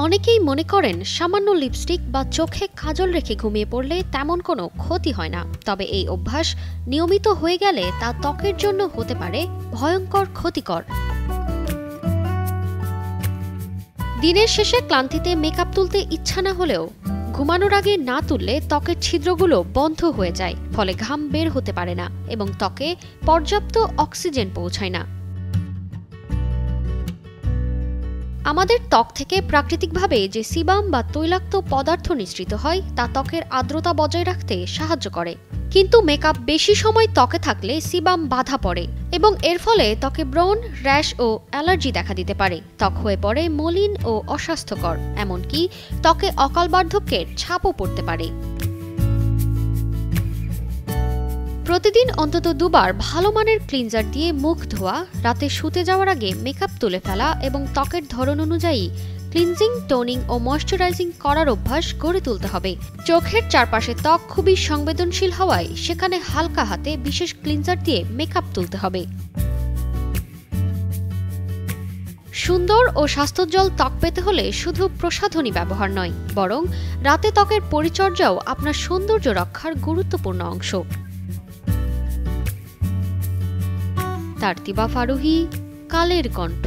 অনেকেই মনে করেন সামান্য লিপস্টিক বা চোখে কাজল রেখে ঘুমিয়ে পড়লে তেমন কোনো ক্ষতি হয় না। তবে এই অভ্যাস নিয়মিত হয়ে গেলে তা ত্বকের জন্য হতে পারে ভয়ঙ্কর ক্ষতিকর। দিনের শেষে ক্লান্তিতে মেকআপ তুলতে ইচ্ছা না হলেও ঘুমানোর আগে না তুললে ত্বকের ছিদ্রগুলো বন্ধ হয়ে যায়, ফলে ঘাম বের হতে পারে না এবং ত্বকে পর্যাপ্ত অক্সিজেন পৌঁছায় না। আমাদের ত্বক থেকে প্রাকৃতিকভাবে যে সিবাম বা তৈলাক্ত পদার্থ নিঃসৃত হয় তা ত্বকের আর্দ্রতা বজায় রাখতে সাহায্য করে। কিন্তু মেকআপ বেশি সময় ত্বকে থাকলে সিবাম বাধা পড়ে এবং এর ফলে ত্বকে ব্রণ, র্যাশ ও অ্যালার্জি দেখা দিতে পারে। ত্বক হয়ে পড়ে মলিন ও অস্বাস্থ্যকর, এমনকি ত্বকে অকাল বার্ধক্যের ছাপও পড়তে পারে। প্রতিদিন অন্তত দুবার ভালো মানের ক্লিনজার দিয়ে মুখ ধোয়া, রাতে শুতে যাওয়ার আগে মেকআপ তুলে ফেলা এবং ত্বকের ধরন অনুযায়ী ক্লিনজিং, টোনিং ও ময়শ্চারাইজিং করার অভ্যাস গড়ে তুলতে হবে। চোখের চারপাশে ত্বক খুবই সংবেদনশীল হওয়ায় সেখানে হালকা হাতে বিশেষ ক্লিনজার দিয়ে মেকআপ তুলতে হবে। সুন্দর ও স্বাস্থ্যোজ্জ্বল ত্বক পেতে হলে শুধু প্রসাধনী ব্যবহার নয়, বরং রাতে ত্বকের পরিচর্যাও আপনার সৌন্দর্য রক্ষার গুরুত্বপূর্ণ অংশ। তারতিবা ফারুহি, কালের কণ্ঠ।